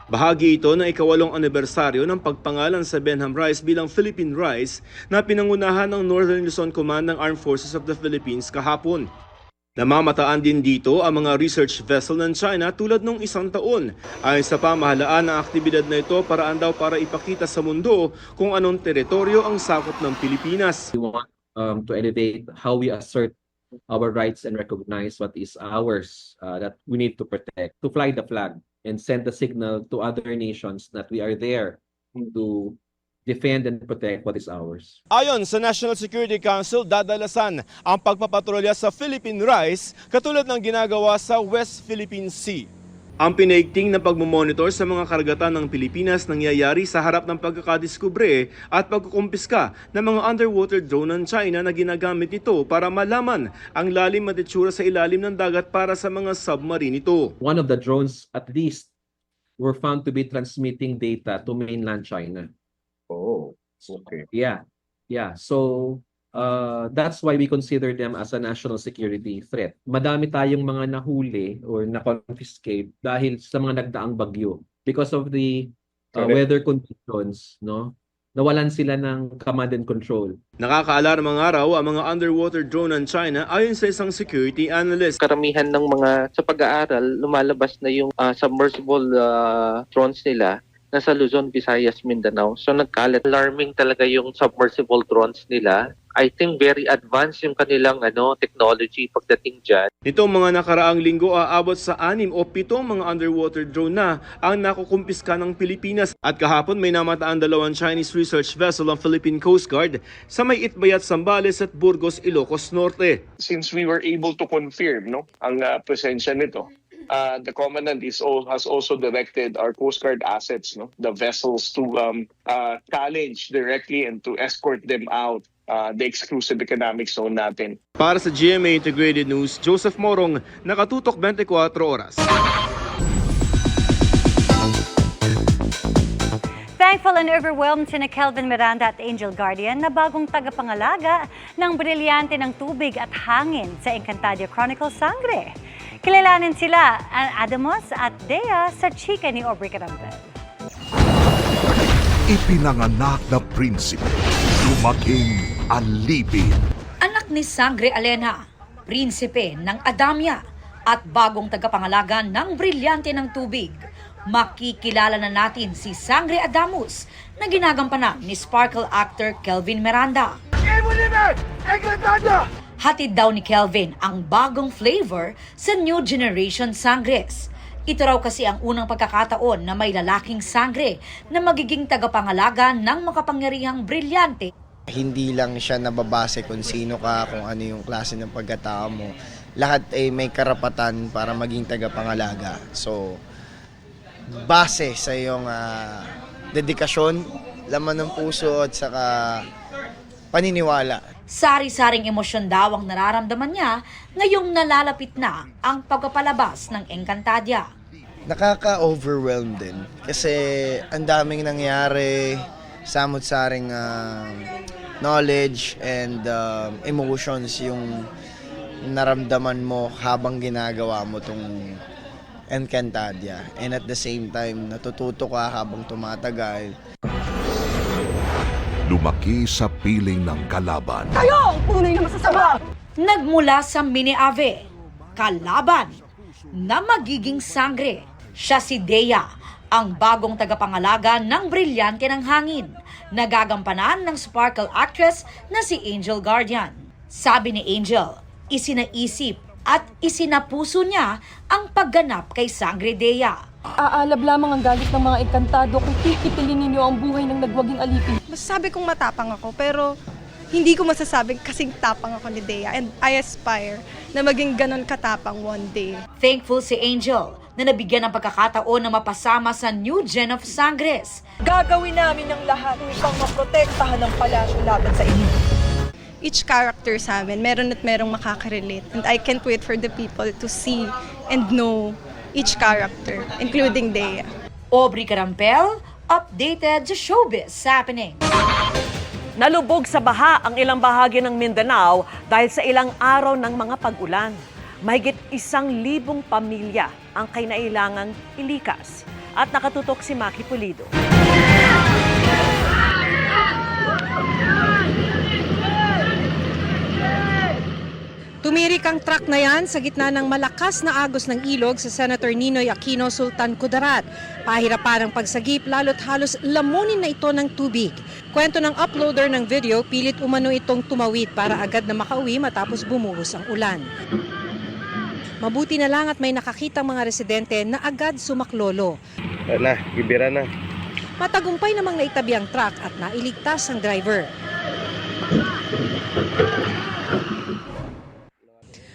Bahagi ito ng ika-8 anibersaryo ng pagpangalan sa Benham Rise bilang Philippine Rise na pinangunahan ng Northern Luzon Command ng Armed Forces of the Philippines kahapon. Namamataan din dito ang mga research vessel ng China tulad nung 1 taon. Ayon sa pamahalaan, ang aktibidad na ito para ipakita sa mundo kung anong teritoryo ang sakop ng Pilipinas. We want to elevate how we assert our rights and recognize what is ours that we need to protect, to fly the flag and send the signal to other nations that we are there to defend and protect what is ours. Ayon sa National Security Council, dadalasan ang pagpapatrolya sa Philippine Rise katulad ng ginagawa sa West Philippine Sea. Ang pinaigting na pagmomonitor sa mga karagatan ng Pilipinas nangyayari sa harap ng pagkakadiskubre at pagkukumpiska ng mga underwater drone ng China na ginagamit ito para malaman ang lalim at itsura sa ilalim ng dagat para sa mga submarine ito. One of the drones at least were found to be transmitting data to mainland China. Oh, okay. Yeah. So that's why we consider them as a national security threat. Madami tayong mga nahuli or na-confiscate dahil sa mga nagdaang bagyo. Because of the weather conditions, no? Nawalan sila ng command and control. Nakakaalarmang araw ang mga underwater drone ng China ayon sa isang security analyst. Karamihan ng mga sa pag-aaral, lumalabas na yung submersible drones nila nasa Luzon, Visayas, Mindanao. So nagkalat. Alarming talaga yung submersible drones nila I think very advanced yung kanilang technology pagdating dyan. Nitong mga nakaraang linggo, aabot sa 6 o 7 mga underwater drone na ang nakukumpiska ng Pilipinas. At kahapon may namataan 2 Chinese research vessel ang Philippine Coast Guard sa may Itbayat, Zambales at Burgos, Ilocos Norte. Since we were able to confirm ang presensya nito, the Commandant has also directed our Coast Guard assets, the vessels, to challenge directly and to escort them out the exclusive economic zone natin. Para sa GMA Integrated News, Joseph Morong, nakatutok 24 oras. Thankful and overwhelmed sina Kelvin Miranda at Angel Guardian na bagong tagapangalaga ng brilyante ng tubig at hangin sa Encantadia Chronicles Sangre. Kilalanin sila Adamos at Dea sa chika ni Aubrey Carampel. Ipinanganak na prinsipe, lumaking alipin. Anak ni Sangre Alena, prinsipe ng Adamya at bagong tagapangalaga ng brilyante ng tubig. Makikilala na natin si Sangre Adamus na ginagampanan ni Sparkle actor Kelvin Miranda. Hatid daw ni Kelvin ang bagong flavor sa new generation Sangres. Ito raw kasi ang unang pagkakataon na may lalaking Sangre na magiging tagapangalaga ng makapangyarihang brilyante. Hindi lang siya nababase kung sino ka, kung ano yung klase ng pagkatao mo. Lahat ay may karapatan para maging tagapangalaga. So, base sa iyong dedikasyon, laman ng puso at saka paniniwala. Sari-saring emosyon daw ang nararamdaman niya ngayong nalalapit na ang pagpapalabas ng Encantadia. Nakaka-overwhelm din kasi ang daming nangyari, samot-saring knowledge and emotions yung naramdaman mo habang ginagawa mo tong Encantadia. And at the same time, natututo ka habang tumatagal. Lumaki sa piling ng kalaban. Kayo ang tunay na masasama! Nagmula sa Mini Ave, kalaban na magiging Sangre. Siya si Dea, ang bagong tagapangalaga ng brilyante ng hangin. Nagagampanan ng Sparkle actress na si Angel Guardian. Sabi ni Angel, isinaisip at isinapuso niya ang pagganap kay Sangre Dea. Aalab lamang ang galit ng mga engkantado kung tikitilin ninyo ang buhay ng nagwaging alipin. Masasabi kong matapang ako, pero hindi ko masasabing kasing tapang ako ni Dea. And I aspire na maging ganon katapang one day. Thankful si Angel na nabigyan ng pagkakataon na mapasama sa new gen of Sangres. Gagawin namin ang lahat upang maprotektahan ng palasyo laban sa inyo. Each character sa amin, meron at merong makaka-relate. And I can't wait for the people to see and know each character, including Dea. Aubrey Carampel, updated sa Showbiz Happening. Nalubog sa baha ang ilang bahagi ng Mindanao dahil sa ilang araw ng mga pag-ulan. Mahigit 1,000 pamilya ang kinailangang ilikas. At nakatutok si Maki Pulido. Tumirik ang truck na yan sa gitna ng malakas na agos ng ilog sa Senator Ninoy Aquino, Sultan Kudarat. Pahirapan ang pagsagip lalo't halos lamunin na ito ng tubig. Kwento ng uploader ng video, pilit umano itong tumawid para agad na makauwi matapos bumuhos ang ulan. Mabuti na lang at may nakakitang mga residente na agad sumaklolo. Ibira na. Matagumpay namang naitabi ang truck at nailigtas ang driver.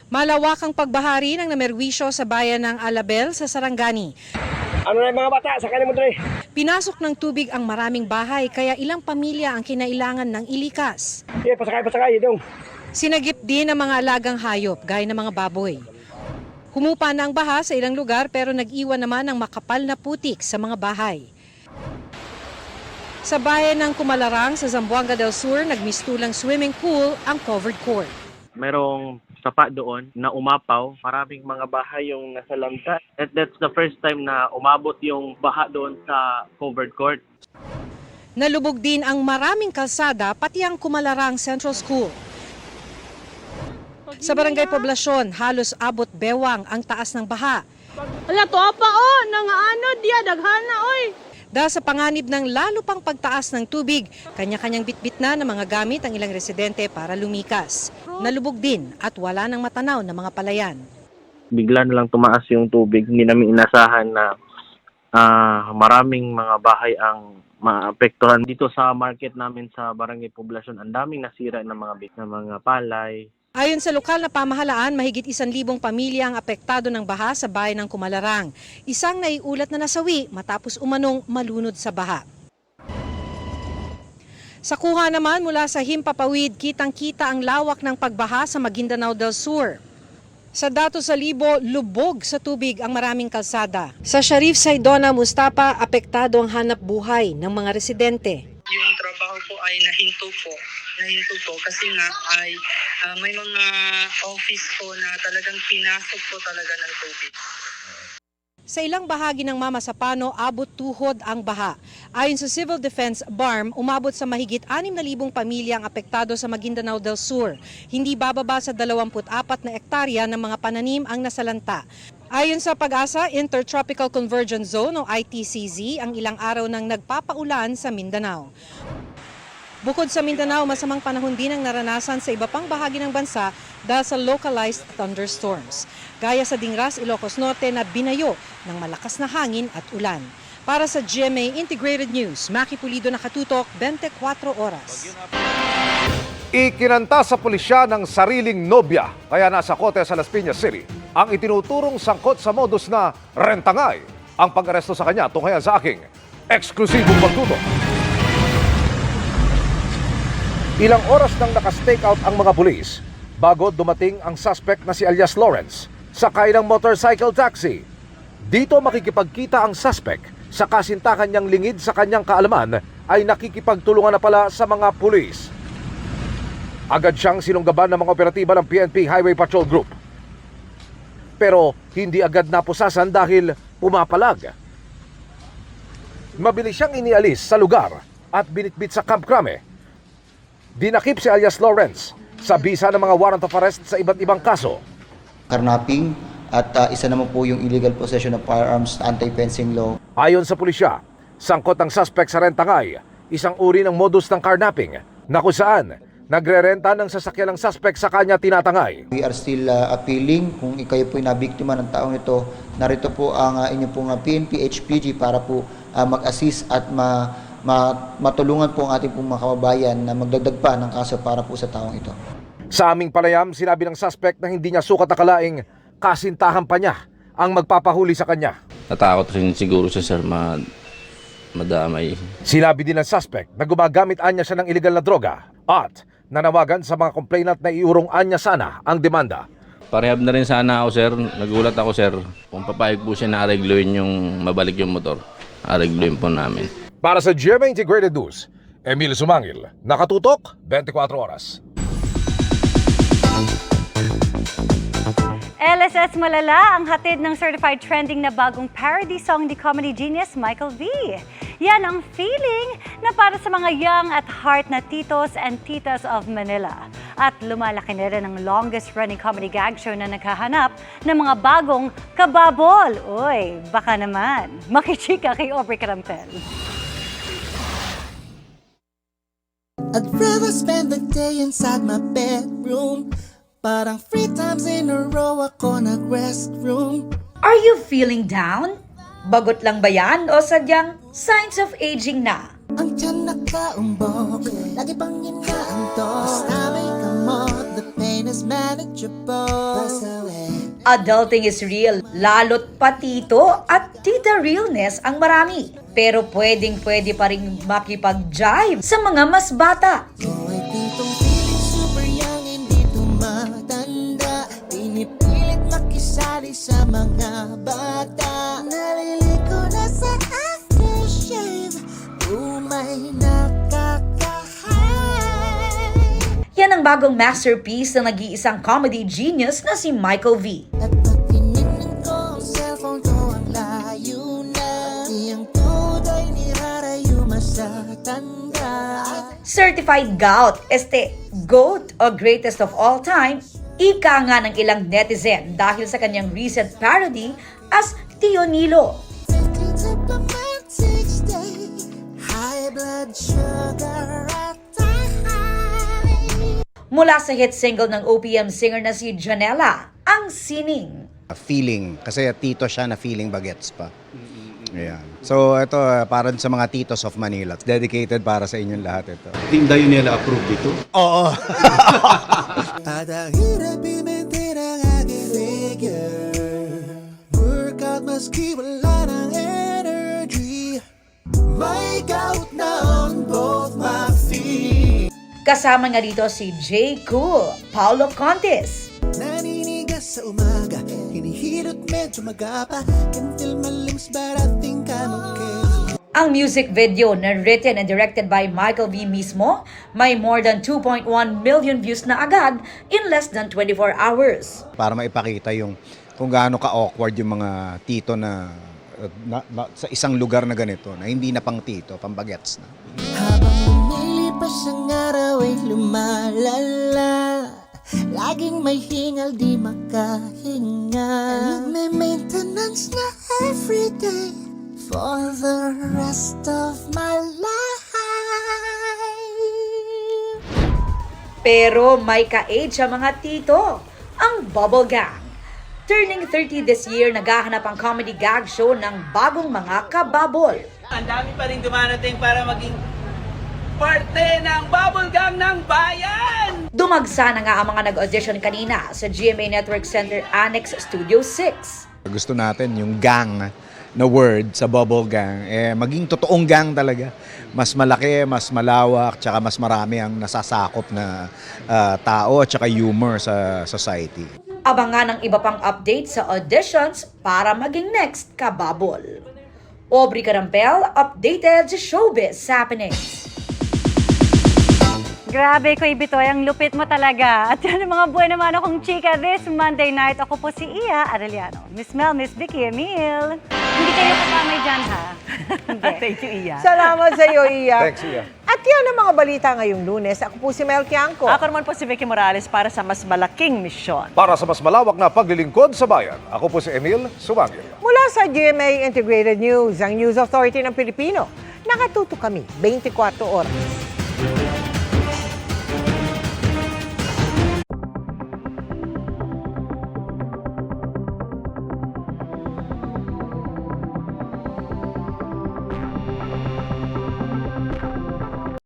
Malawakang pagbahari ng namerwisyo sa bayan ng Alabel sa Sarangani. Ano na mga bata? Sakay mo dre. Pinasok ng tubig ang maraming bahay kaya ilang pamilya ang kinailangan ng ilikas. Pasakay dong. Sinagip din ang mga alagang hayop gaya ng mga baboy. Humupa na ang baha sa ilang lugar pero nag-iwan naman ng makapal na putik sa mga bahay. Sa bayan ng Kumalarang sa Zamboanga del Sur, nagmistulang swimming pool ang covered court. Merong sapa doon na umapaw. Maraming mga bahay yung nasa lanta. And that's the first time na umabot yung baha doon sa covered court. Nalubog din ang maraming kalsada pati ang Kumalarang Central School. Sa Barangay Poblasyon, halos abot bewang ang taas ng baha. Wala to pa nang ano dia daghana oy. Dahil sa panganib ng lalo pang pagtaas ng tubig, kanya-kanyang bitbit na ng mga gamit ang ilang residente para lumikas. Nalubog din at wala nang matanaw na mga palayan. Bigla na lang tumaas yung tubig. Hindi namin inasahan na maraming mga bahay ang maapektuhan. Dito sa market namin sa Barangay Poblasyon, ang daming nasira ng mga palay. Ayon sa lokal na pamahalaan, mahigit 1,000 pamilya ang apektado ng baha sa bayan ng Kumalarang. Isang naiulat na nasawi matapos umanong malunod sa baha. Sa kuha naman mula sa Himpapawid, kitang-kita ang lawak ng pagbaha sa Maguindanao del Sur. Sa Dato Salibo, lubog sa tubig ang maraming kalsada. Sa Sharif Saidona, Mustapa, apektado ang hanap buhay ng mga residente. Yung trabaho ko ay nahinto po kasi nga ay may mga office ko na talagang pinasok po talaga ng tubig. Sa ilang bahagi ng Mamasapano, abot tuhod ang baha. Ayon sa Civil Defense BARM, umabot sa mahigit 6,000 pamilya ang apektado sa Maguindanao del Sur. Hindi bababa sa 24 na ektarya ng mga pananim ang nasalanta. Ayon sa Pag-asa, Intertropical Convergence Zone o ITCZ, ang ilang araw nang nagpapaulan sa Mindanao. Bukod sa Mindanao, masamang panahon din ang naranasan sa iba pang bahagi ng bansa dahil sa localized thunderstorms. Gaya sa Dingras, Ilocos Norte na binayo ng malakas na hangin at ulan. Para sa GMA Integrated News, Maki Pulido, nakatutok 24 oras. Ikinanta sa pulisya ng sariling nobya kaya nasa kote sa Las Piñas City ang itinuturong sangkot sa modus na rentangay. Ang pag-aresto sa kanya tunghayan sa aking eksklusibong pagtutok. Ilang oras nang nakastake out ang mga pulis bago dumating ang suspect na si alias Lawrence sakay ng motorcycle taxi. Dito makikipagkita ang suspect sa kasintahan niyang lingid sa kanyang kaalaman ay nakikipagtulungan na pala sa mga pulis. Agad siyang sinunggaban ng mga operatiba ng PNP Highway Patrol Group. Pero hindi agad napusasan dahil pumapalag. Mabilis siyang inialis sa lugar at binitbit sa Camp Crame. Dinakip si alias Lawrence sa bisa ng mga warrant of arrest sa iba't ibang kaso. Karnaping at isa naman po yung illegal possession of firearms, anti-fencing law. Ayon sa pulisya, sangkot ang suspect sa rentangay, isang uri ng modus ng carnapping na kung saan nagrerenta ng sasakyan ng suspect sa kanya tinatangay. We are still appealing kung kayo po nabiktima ng taong ito. Narito po ang inyong pong PNP HPG para po mag-assist at matulungan po ang ating pong mga kababayan na magdagdag pa ng kaso para po sa taong ito. Sa aming panayam, sinabi ng suspect na hindi niya sukat akalaing kasintahan pa niya ang magpapahuli sa kanya. Natakot rin siguro siya, sir, madamay. Sinabi din ng suspect na gumagamit anya siya ng illegal na droga at nanawagan sa mga complainant na iurong anya sana ang demanda. Parehab na rin sana ako, sir. Nagulat ako, sir. Kung papayag po siya na aregluin yung mabalik yung motor, aregluin po namin. Para sa GMA Integrated News, Emil Sumangil, nakatutok 24 oras. LSS Malala ang hatid ng certified trending na bagong parody song ni comedy genius Michael V. Yan ang feeling na para sa mga young at heart na titos and titas of Manila. At lumalaki na rin ang longest running comedy gag show na naghahanap ng mga bagong kababol. Uy, baka naman. Makichika kay Aubrey Carampel. I'd rather spend the day inside my bedroom. Parang 3 times in a row ako nag-restroom. Are you feeling down? Bagot lang ba yan o sadyang signs of aging na? Ang tiyan nakaumbok, lagi pang inaantok. Basta may kamot, the pain is manageable. Adulting is real, lalo't patito at tita realness ang marami. Pero pwede pa rin makipag-jive sa mga mas bata. Ay ditong feeling super young, hindi tumatanda. Pinipilit makisali sa mga bata. Naliliko na sa aftershave, umay nakaka-high. Yan ang bagong masterpiece ng nag-iisang comedy genius na si Michael V. At pag tinignan ko ang cellphone ko, ang layo na. Iyang tudoy nirarayo masatanda. Certified gout, GOAT o greatest of all time, ika nga ng ilang netizen dahil sa kanyang recent parody as Tio Nilo. Diplomatic stay. blood sugar at Mula sa hit single ng OPM singer na si Janela, ang sining. Feeling, kasi tito siya na feeling bagets pa. Ayan. So ito para sa mga titos of Manila. Dedicated para sa inyong lahat ito. Team Dayonela approve dito? Oo. At ang hirap i-maintain ang aking figure. Workout maski wala ng energy. May gout na on both my feet. Kasama nga dito si J. Cool, Paulo Contis. Naninigas sa umaga, hinihilot medyo magapa. Can feel my limbs but I think I'm okay. Ang music video na written and directed by Michael V. mismo, may more than 2.1 million views na agad in less than 24 hours. Para maipakita yung kung gaano ka-awkward yung mga tito na sa isang lugar na ganito, na hindi na pang tito, pang bagets na. Habang lumilipas ang araw ay lumalala. Laging may hingal, di makahinga. May maintenance na everyday for the rest of my life. Pero may ka-age ang mga tito, ang Bubble Gang. Turning 30 this year, naghahanap ang comedy gag show ng bagong mga kababol. Ang dami pa rin dumarating para maging parte ng Bubble Gang ng Bayan! Dumagsa na nga ang mga nag-audition kanina sa GMA Network Center Annex Studio 6. Gusto natin yung gang na word sa Bubble Gang, maging totoong gang talaga. Mas malaki, mas malawak, tsaka mas marami ang nasasakop na tao at tsaka humor sa society. Abangan ang iba pang update sa auditions para maging next kababol. Aubrey Carampel, updated sa Showbiz Happenings. Grabe, Kuya Bitoy, ang lupit mo talaga. At yan ang mga buhay naman akong chika this Monday night. Ako po si Iya Arellano. Miss Mel, Miss Vicky, Emil. Hindi kayo katamay dyan, ha? Thank you, Iya. Salamat sa iyo, Iya. Thanks, Iya. At yan ang mga balita ngayong Lunes. Ako po si Mel Tiangco. Ako naman po si Vicky Morales para sa mas malaking misyon. Para sa mas malawak na paglilingkod sa bayan, ako po si Emil Sumangil. Mula sa GMA Integrated News, ang News Authority ng Pilipino. Nakatuto kami 24 oras.